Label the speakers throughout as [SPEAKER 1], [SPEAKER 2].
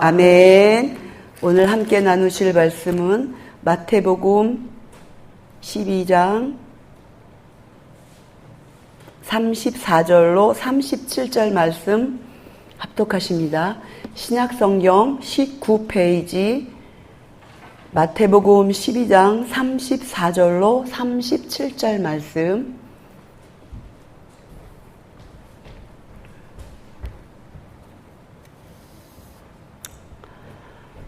[SPEAKER 1] 아멘. 오늘 함께 나누실 말씀은 마태복음 12장 34절로 37절 말씀 합독하십니다. 신약성경 19페이지 마태복음 12장 34절로 37절 말씀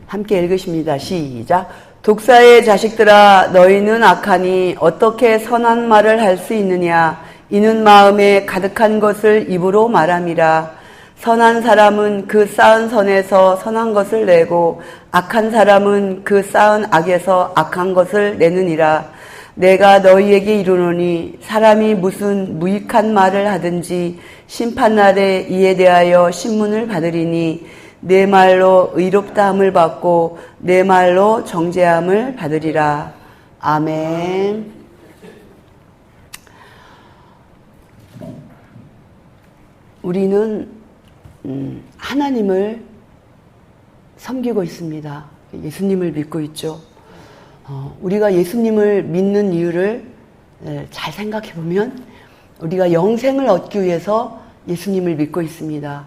[SPEAKER 1] 함께 읽으십니다. 시작. 독사의 자식들아, 너희는 악하니 어떻게 선한 말을 할 수 있느냐? 이는 마음에 가득한 것을 입으로 말함이라. 선한 사람은 그 쌓은 선에서 선한 것을 내고 악한 사람은 그 쌓은 악에서 악한 것을 내느니라. 내가 너희에게 이르노니 사람이 무슨 무익한 말을 하든지 심판날에 이에 대하여 신문을 받으리니 내 말로 의롭다함을 받고 내 말로 정죄함을 받으리라. 아멘. 우리는 하나님을 섬기고 있습니다. 예수님을 믿고 있죠. 우리가 예수님을 믿는 이유를 잘 생각해 보면 우리가 영생을 얻기 위해서 예수님을 믿고 있습니다.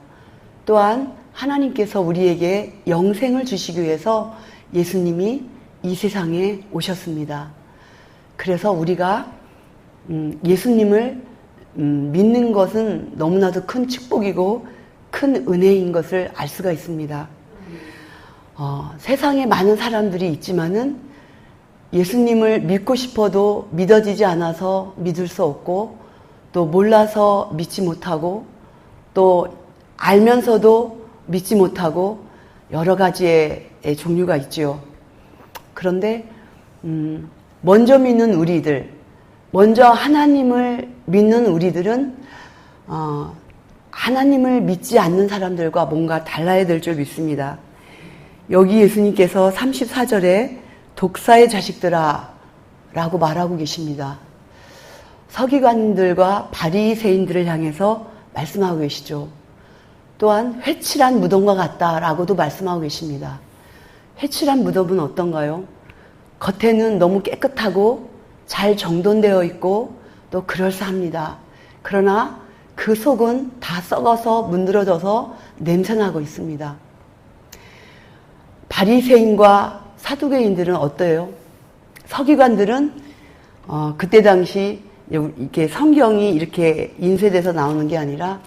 [SPEAKER 1] 또한 하나님께서 우리에게 영생을 주시기 위해서 예수님이 이 세상에 오셨습니다. 그래서 우리가 예수님을 믿는 것은 너무나도 큰 축복이고 큰 은혜인 것을 알 수가 있습니다. 세상에 많은 사람들이 있지만은 예수님을 믿고 싶어도 믿어지지 않아서 믿을 수 없고, 또 몰라서 믿지 못하고, 또 알면서도 믿지 못하고 여러 가지의 종류가 있죠. 그런데 먼저 믿는 우리들, 먼저 하나님을 믿는 우리들은 하나님을 믿지 않는 사람들과 뭔가 달라야 될 줄 믿습니다. 여기 예수님께서 34절에 독사의 자식들아 라고 말하고 계십니다. 서기관들과 바리새인들을 향해서 말씀하고 계시죠. 또한 회칠한 무덤과 같다라고도 말씀하고 계십니다. 회칠한 무덤은 어떤가요? 겉에는 너무 깨끗하고 잘 정돈되어 있고 또 그럴싸합니다. 그러나 그 속은 다 썩어서 문드러져서 냄새나고 있습니다. 바리새인과 사두개인들은 어때요? 서기관들은 그때 당시 이렇게 성경이 이렇게 인쇄돼서 나오는 게 아니라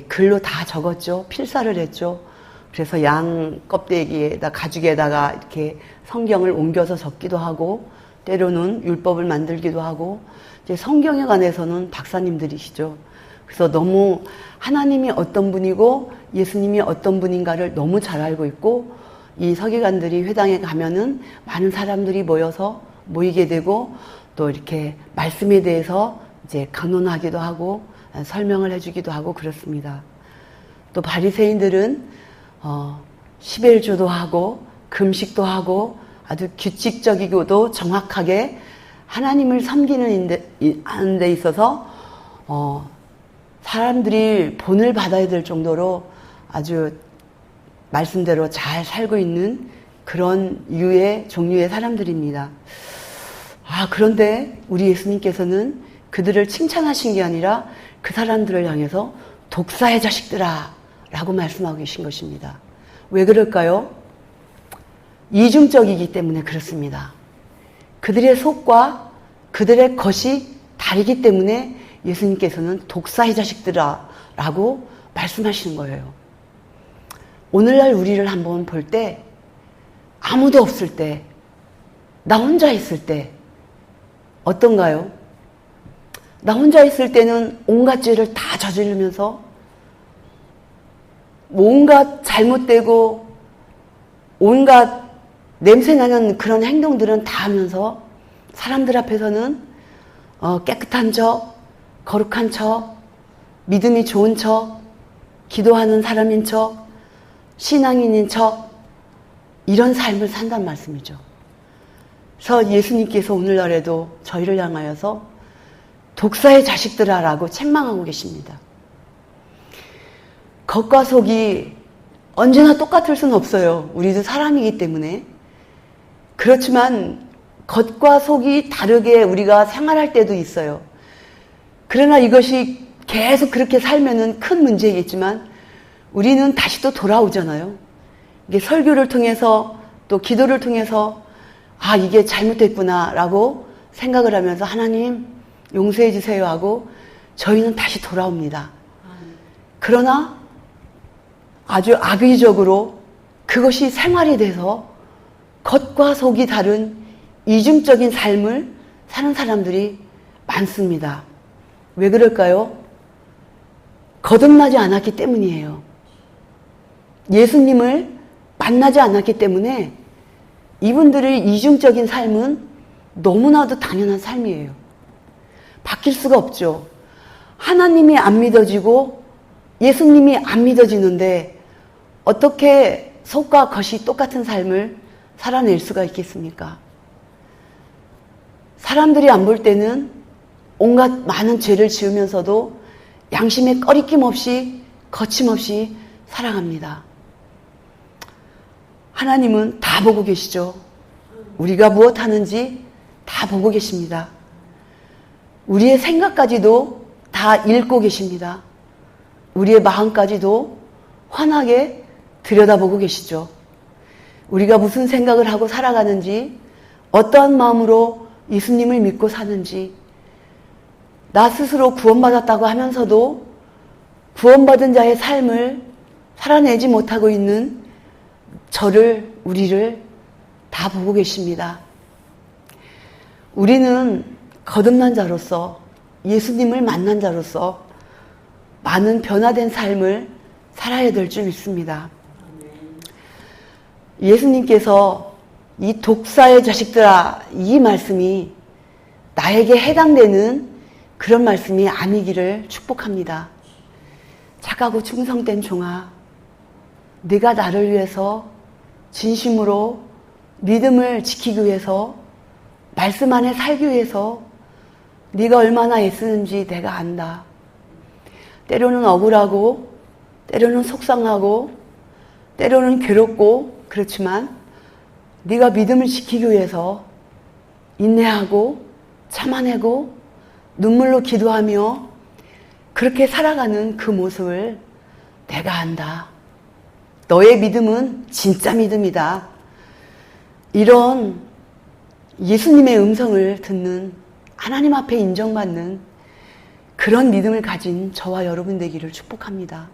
[SPEAKER 1] 글로 다 적었죠. 필사를 했죠. 그래서 양 껍데기에다 가죽에다가 이렇게 성경을 옮겨서 적기도 하고, 때로는 율법을 만들기도 하고, 이제 성경에 관해서는 박사님들이시죠. 그래서 너무 하나님이 어떤 분이고 예수님이 어떤 분인가를 너무 잘 알고 있고, 이 서기관들이 회당에 가면은 많은 사람들이 모이게 되고, 또 이렇게 말씀에 대해서 이제 강론하기도 하고 설명을 해주기도 하고 그렇습니다. 또 바리새인들은 11조도 하고 금식도 하고 아주 규칙적이고도 정확하게 하나님을 섬기는 데 있어서 사람들이 본을 받아야 될 정도로 아주 말씀대로 잘 살고 있는 그런 종류의 사람들입니다. 그런데 우리 예수님께서는 그들을 칭찬하신 게 아니라 그 사람들을 향해서 독사의 자식들아 라고 말씀하고 계신 것입니다. 왜 그럴까요? 이중적이기 때문에 그렇습니다. 그들의 속과 그들의 것이 다르기 때문에 예수님께서는 독사의 자식들아 라고 말씀하시는 거예요. 오늘날 우리를 한번 볼 때, 아무도 없을 때, 나 혼자 있을 때 어떤가요? 나 혼자 있을 때는 온갖 죄를 다 저지르면서 온갖 잘못되고 온갖 냄새나는 그런 행동들은 다 하면서 사람들 앞에서는 깨끗한 척, 거룩한 척, 믿음이 좋은 척, 기도하는 사람인 척, 신앙인인 척, 이런 삶을 산단 말씀이죠. 그래서 예수님께서 오늘날에도 저희를 향하여서 독사의 자식들아 라고 책망하고 계십니다. 겉과 속이 언제나 똑같을 수는 없어요. 우리도 사람이기 때문에. 그렇지만 겉과 속이 다르게 우리가 생활할 때도 있어요. 그러나 이것이 계속 그렇게 살면은 큰 문제겠지만 우리는 다시 또 돌아오잖아요. 이게 설교를 통해서 또 기도를 통해서 아, 이게 잘못됐구나 라고 생각을 하면서 하나님 용서해 주세요 하고 저희는 다시 돌아옵니다. 그러나 아주 악의적으로 그것이 생활이 돼서 겉과 속이 다른 이중적인 삶을 사는 사람들이 많습니다. 왜 그럴까요? 거듭나지 않았기 때문이에요. 예수님을 만나지 않았기 때문에 이분들의 이중적인 삶은 너무나도 당연한 삶이에요. 바뀔 수가 없죠. 하나님이 안 믿어지고 예수님이 안 믿어지는데 어떻게 속과 겉이 똑같은 삶을 살아낼 수가 있겠습니까? 사람들이 안 볼 때는 온갖 많은 죄를 지으면서도 양심에 꺼리낌 없이 거침없이 살아갑니다. 하나님은 다 보고 계시죠. 우리가 무엇 하는지 다 보고 계십니다. 우리의 생각까지도 다 읽고 계십니다. 우리의 마음까지도 환하게 들여다보고 계시죠. 우리가 무슨 생각을 하고 살아가는지, 어떠한 마음으로 예수님을 믿고 사는지, 나 스스로 구원받았다고 하면서도 구원받은 자의 삶을 살아내지 못하고 있는 저를, 우리를 다 보고 계십니다. 우리는 거듭난 자로서, 예수님을 만난 자로서 많은 변화된 삶을 살아야 될 줄 믿습니다. 예수님께서 이 독사의 자식들아, 이 말씀이 나에게 해당되는 그런 말씀이 아니기를 축복합니다. 착하고 충성된 종아, 네가 나를 위해서 진심으로 믿음을 지키기 위해서 말씀 안에 살기 위해서 네가 얼마나 애쓰는지 내가 안다. 때로는 억울하고 때로는 속상하고 때로는 괴롭고 그렇지만 네가 믿음을 지키기 위해서 인내하고 참아내고 눈물로 기도하며 그렇게 살아가는 그 모습을 내가 안다. 너의 믿음은 진짜 믿음이다. 이런 예수님의 음성을 듣는, 하나님 앞에 인정받는 그런 믿음을 가진 저와 여러분 되기를 축복합니다.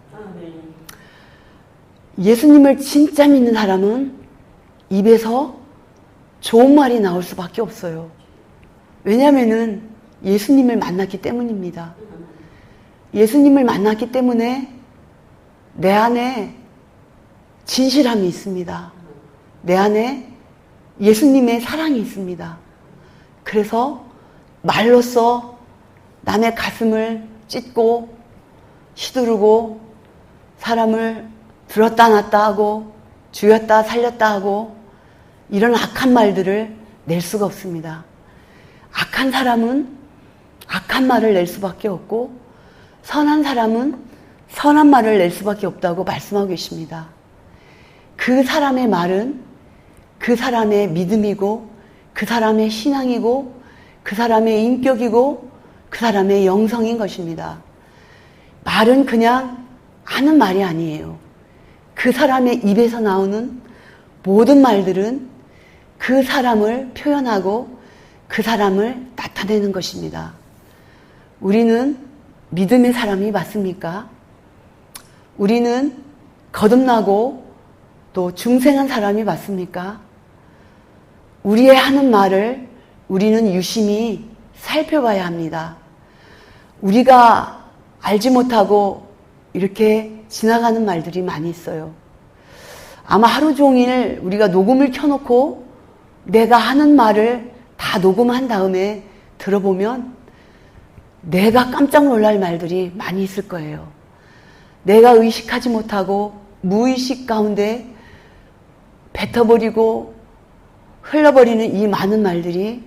[SPEAKER 1] 예수님을 진짜 믿는 사람은 입에서 좋은 말이 나올 수밖에 없어요. 왜냐하면은 예수님을 만났기 때문입니다. 예수님을 만났기 때문에 내 안에 진실함이 있습니다. 내 안에 예수님의 사랑이 있습니다. 그래서 말로써 남의 가슴을 찢고 시두르고 사람을 들었다 놨다 하고 죽였다 살렸다 하고 이런 악한 말들을 낼 수가 없습니다. 악한 사람은 악한 말을 낼 수밖에 없고 선한 사람은 선한 말을 낼 수밖에 없다고 말씀하고 계십니다. 그 사람의 말은 그 사람의 믿음이고 그 사람의 신앙이고 그 사람의 인격이고 그 사람의 영성인 것입니다. 말은 그냥 하는 말이 아니에요. 그 사람의 입에서 나오는 모든 말들은 그 사람을 표현하고 그 사람을 나타내는 것입니다. 우리는 믿음의 사람이 맞습니까? 우리는 거듭나고 또 중생한 사람이 맞습니까? 우리의 하는 말을 우리는 유심히 살펴봐야 합니다. 우리가 알지 못하고 이렇게 지나가는 말들이 많이 있어요. 아마 하루 종일 우리가 녹음을 켜놓고 내가 하는 말을 다 녹음한 다음에 들어보면 내가 깜짝 놀랄 말들이 많이 있을 거예요. 내가 의식하지 못하고 무의식 가운데 뱉어버리고 흘러버리는 이 많은 말들이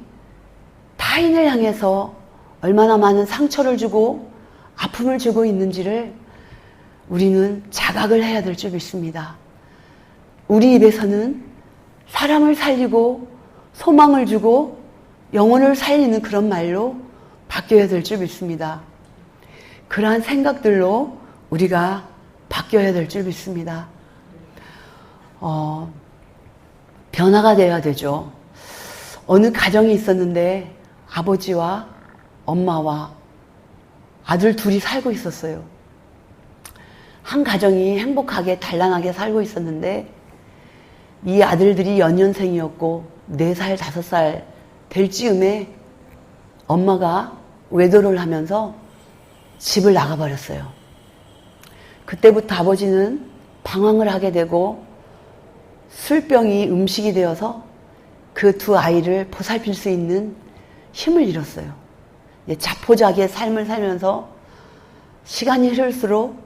[SPEAKER 1] 타인을 향해서 얼마나 많은 상처를 주고 아픔을 주고 있는지를 우리는 자각을 해야 될 줄 믿습니다. 우리 입에서는 사람을 살리고 소망을 주고 영혼을 살리는 그런 말로 바뀌어야 될 줄 믿습니다. 그러한 생각들로 우리가 바뀌어야 될 줄 믿습니다. 변화가 되어야 되죠. 어느 가정이 있었는데 아버지와 엄마와 아들 둘이 살고 있었어요. 한 가정이 행복하게 단란하게 살고 있었는데 이 아들들이 연년생이었고 4살, 5살 될 즈음에 엄마가 외도를 하면서 집을 나가버렸어요. 그때부터 아버지는 방황을 하게 되고 술병이 음식이 되어서 그 2 아이를 보살필 수 있는 힘을 잃었어요. 자포자기의 삶을 살면서 시간이 흐를수록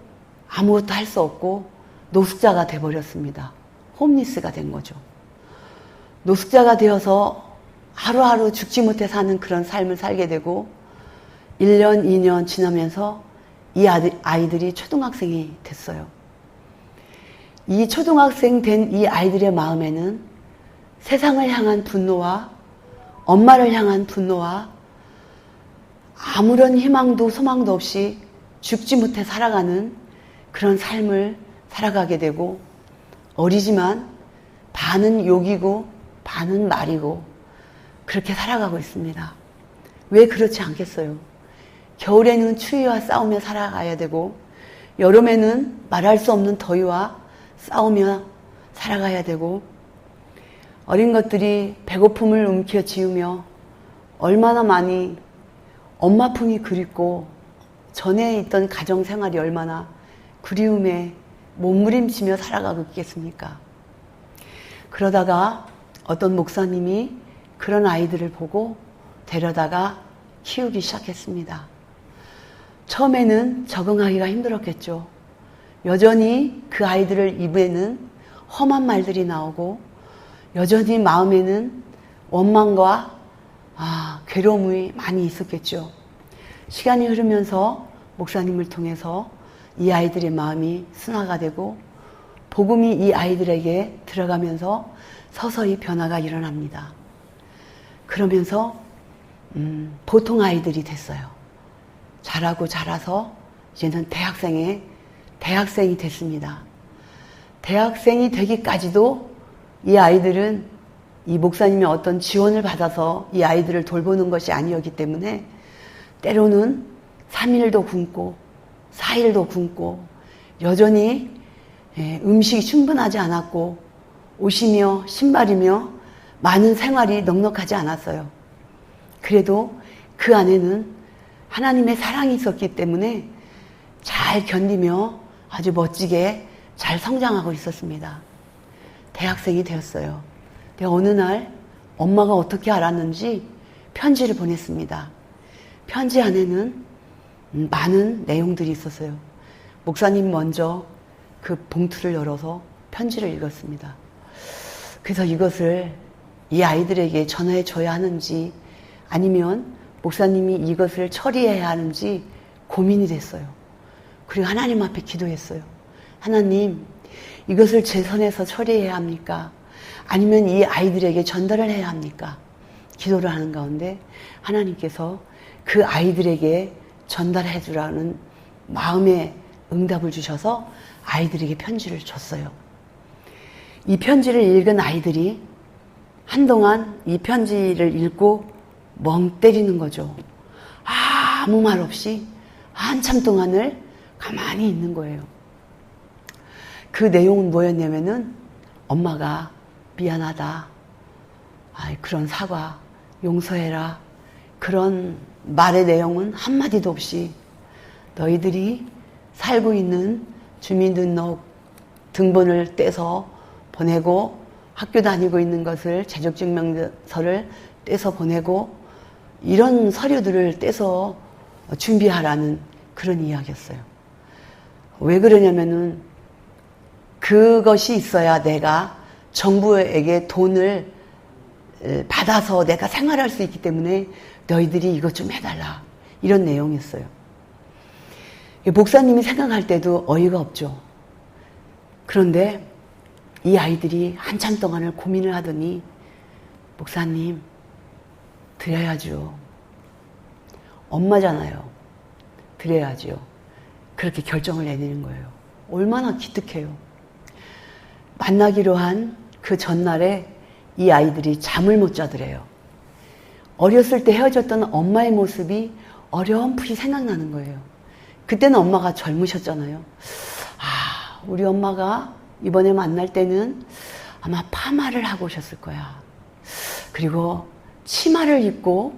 [SPEAKER 1] 아무것도 할 수 없고 노숙자가 돼버렸습니다. 홈리스가 된 거죠. 노숙자가 되어서 하루하루 죽지 못해 사는 그런 삶을 살게 되고 1년, 2년 지나면서 이 아이들이 초등학생이 됐어요. 이 초등학생 된 이 아이들의 마음에는 세상을 향한 분노와 엄마를 향한 분노와 아무런 희망도 소망도 없이 죽지 못해 살아가는 그런 삶을 살아가게 되고 어리지만 반은 욕이고 반은 말이고 그렇게 살아가고 있습니다. 왜 그렇지 않겠어요? 겨울에는 추위와 싸우며 살아가야 되고 여름에는 말할 수 없는 더위와 싸우며 살아가야 되고 어린 것들이 배고픔을 움켜쥐으며 얼마나 많이 엄마 품이 그립고 전에 있던 가정생활이 얼마나 그리움에 몸부림치며 살아가고 있겠습니까? 그러다가 어떤 목사님이 그런 아이들을 보고 데려다가 키우기 시작했습니다. 처음에는 적응하기가 힘들었겠죠. 여전히 그 아이들을 입에는 험한 말들이 나오고 여전히 마음에는 원망과 괴로움이 많이 있었겠죠. 시간이 흐르면서 목사님을 통해서 이 아이들의 마음이 순화가 되고 복음이 이 아이들에게 들어가면서 서서히 변화가 일어납니다. 그러면서 보통 아이들이 됐어요. 자라고 자라서 이제는 대학생이 됐습니다. 대학생이 되기까지도 이 아이들은 이 목사님의 어떤 지원을 받아서 이 아이들을 돌보는 것이 아니었기 때문에 때로는 3일도 굶고 4일도 굶고 여전히 음식이 충분하지 않았고 옷이며 신발이며 많은 생활이 넉넉하지 않았어요. 그래도 그 안에는 하나님의 사랑이 있었기 때문에 잘 견디며 아주 멋지게 잘 성장하고 있었습니다. 대학생이 되었어요. 근데 어느 날 엄마가 어떻게 알았는지 편지를 보냈습니다. 편지 안에는 많은 내용들이 있었어요. 목사님 먼저 그 봉투를 열어서 편지를 읽었습니다. 그래서 이것을 이 아이들에게 전화해 줘야 하는지 아니면 목사님이 이것을 처리해야 하는지 고민이 됐어요. 그리고 하나님 앞에 기도했어요. 하나님, 이것을 제 선에서 처리해야 합니까? 아니면 이 아이들에게 전달을 해야 합니까? 기도를 하는 가운데 하나님께서 그 아이들에게 전달해 주라는 마음의 응답을 주셔서 아이들에게 편지를 줬어요. 이 편지를 읽은 아이들이 한동안 이 편지를 읽고 멍 때리는 거죠. 아무 말 없이 한참 동안을 가만히 있는 거예요. 그 내용은 뭐였냐면은 엄마가 미안하다. 그런 사과, 용서해라. 그런 말의 내용은 한마디도 없이 너희들이 살고 있는 주민등록 등본을 떼서 보내고 학교 다니고 있는 것을 재적증명서를 떼서 보내고 이런 서류들을 떼서 준비하라는 그런 이야기였어요. 왜 그러냐면은 그것이 있어야 내가 정부에게 돈을 받아서 내가 생활할 수 있기 때문에 너희들이 이것 좀 해달라. 이런 내용이었어요. 목사님이 생각할 때도 어이가 없죠. 그런데 이 아이들이 한참 동안을 고민을 하더니 목사님 드려야죠. 엄마잖아요. 드려야죠. 그렇게 결정을 내리는 거예요. 얼마나 기특해요. 만나기로 한 그 전날에 이 아이들이 잠을 못 자더래요. 어렸을 때 헤어졌던 엄마의 모습이 어렴풋이 생각나는 거예요. 그때는 엄마가 젊으셨잖아요. 우리 엄마가 이번에 만날 때는 아마 파마를 하고 오셨을 거야. 그리고 치마를 입고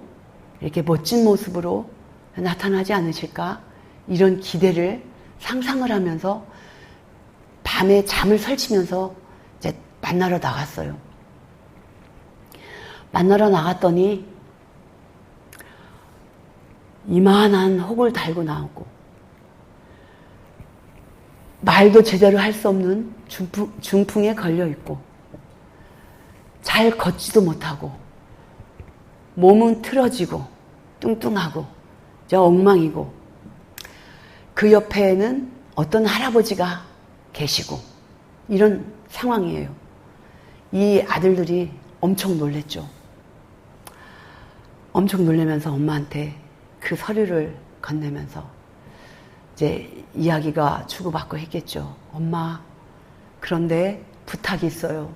[SPEAKER 1] 이렇게 멋진 모습으로 나타나지 않으실까? 이런 기대를 상상을 하면서 밤에 잠을 설치면서 이제 만나러 나갔어요. 만나러 나갔더니 이만한 혹을 달고 나오고 말도 제대로 할 수 없는 중풍에 걸려있고 잘 걷지도 못하고 몸은 틀어지고 뚱뚱하고 엉망이고 그 옆에는 어떤 할아버지가 계시고 이런 상황이에요. 이 아들들이 엄청 놀랬죠. 엄청 놀라면서 엄마한테 그 서류를 건네면서 이제 이야기가 주고받고 했겠죠. 엄마, 그런데 부탁이 있어요.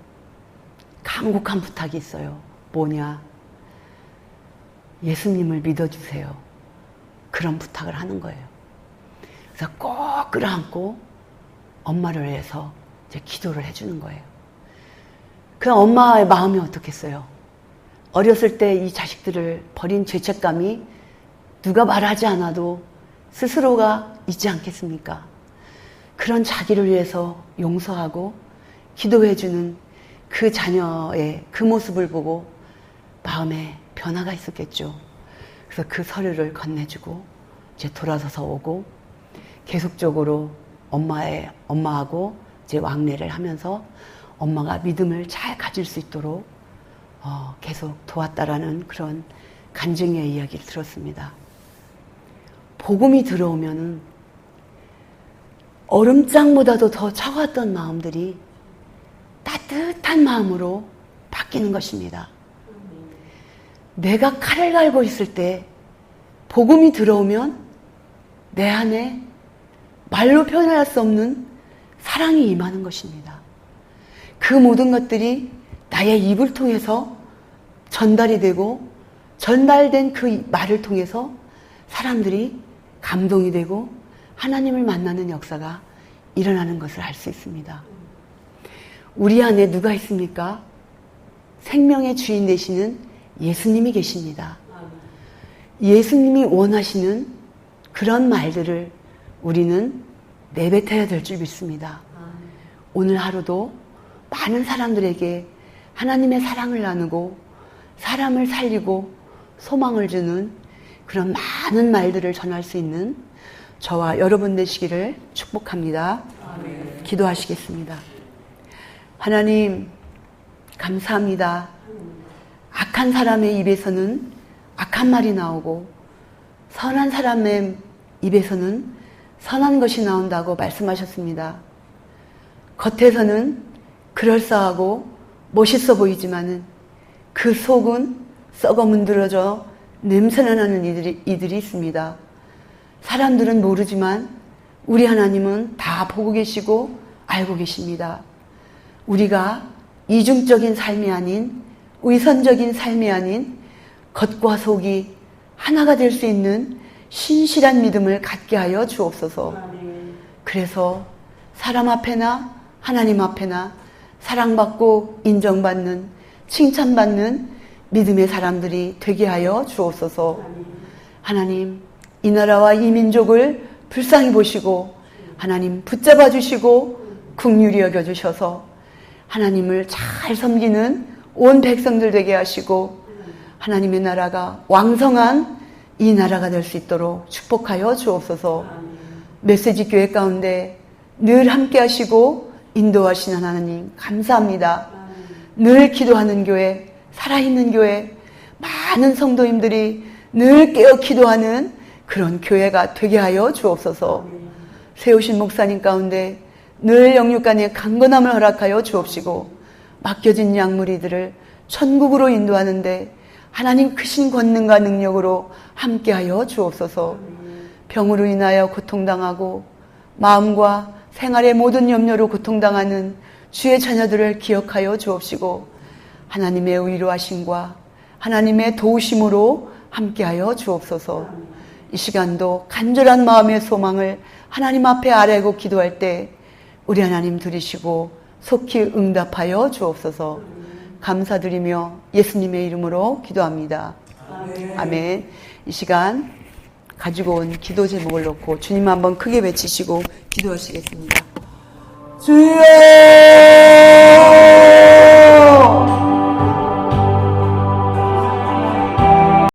[SPEAKER 1] 간곡한 부탁이 있어요. 뭐냐? 예수님을 믿어주세요. 그런 부탁을 하는 거예요. 그래서 꼭 끌어안고 엄마를 위해서 이제 기도를 해주는 거예요. 그 엄마의 마음이 어떻겠어요? 어렸을 때 이 자식들을 버린 죄책감이 누가 말하지 않아도 스스로가 있지 않겠습니까? 그런 자기를 위해서 용서하고 기도해주는 그 자녀의 그 모습을 보고 마음에 변화가 있었겠죠. 그래서 그 서류를 건네주고 이제 돌아서서 오고 계속적으로 엄마하고 이제 왕래를 하면서 엄마가 믿음을 잘 가질 수 있도록 계속 도왔다라는 그런 간증의 이야기를 들었습니다. 복음이 들어오면은 얼음장보다도 더 차가웠던 마음들이 따뜻한 마음으로 바뀌는 것입니다. 내가 칼을 갈고 있을 때 복음이 들어오면 내 안에 말로 표현할 수 없는 사랑이 임하는 것입니다. 그 모든 것들이 나의 입을 통해서 전달이 되고 전달된 그 말을 통해서 사람들이 감동이 되고 하나님을 만나는 역사가 일어나는 것을 알 수 있습니다. 우리 안에 누가 있습니까? 생명의 주인 되시는 예수님이 계십니다. 예수님이 원하시는 그런 말들을 우리는 내뱉어야 될 줄 믿습니다. 오늘 하루도 많은 사람들에게 하나님의 사랑을 나누고 사람을 살리고 소망을 주는 그런 많은 말들을 전할 수 있는 저와 여러분 되시기를 축복합니다. 아멘. 기도하시겠습니다. 하나님 감사합니다. 악한 사람의 입에서는 악한 말이 나오고 선한 사람의 입에서는 선한 것이 나온다고 말씀하셨습니다. 겉에서는 그럴싸하고 멋있어 보이지만은 그 속은 썩어 문드러져 냄새나 나는 이들이 있습니다. 사람들은 모르지만 우리 하나님은 다 보고 계시고 알고 계십니다. 우리가 이중적인 삶이 아닌 위선적인 삶이 아닌 겉과 속이 하나가 될 수 있는 신실한 믿음을 갖게 하여 주옵소서. 그래서 사람 앞에나 하나님 앞에나 사랑받고 인정받는 칭찬받는 믿음의 사람들이 되게 하여 주옵소서. 하나님 이 나라와 이 민족을 불쌍히 보시고 하나님 붙잡아 주시고 긍휼히 여겨 주셔서 하나님을 잘 섬기는 온 백성들 되게 하시고 하나님의 나라가 왕성한 이 나라가 될 수 있도록 축복하여 주옵소서. 메시지 교회 가운데 늘 함께 하시고 인도하시는 하나님 감사합니다. 늘 기도하는 교회, 살아있는 교회, 많은 성도님들이 늘 깨어 기도하는 그런 교회가 되게 하여 주옵소서. 세우신 목사님 가운데 늘 영육간에 강건함을 허락하여 주옵시고 맡겨진 양무리들을 천국으로 인도하는데 하나님 크신 권능과 능력으로 함께하여 주옵소서. 병으로 인하여 고통당하고 마음과 생활의 모든 염려로 고통당하는 주의 자녀들을 기억하여 주옵시고 하나님의 위로하심과 하나님의 도우심으로 함께하여 주옵소서. 이 시간도 간절한 마음의 소망을 하나님 앞에 아뢰고 기도할 때 우리 하나님 들으시고 속히 응답하여 주옵소서. 감사드리며 예수님의 이름으로 기도합니다. 아멘. 이 시간 가지고 온 기도 제목을 놓고 주님 한번 크게 외치시고 기도하시겠습니다. 주여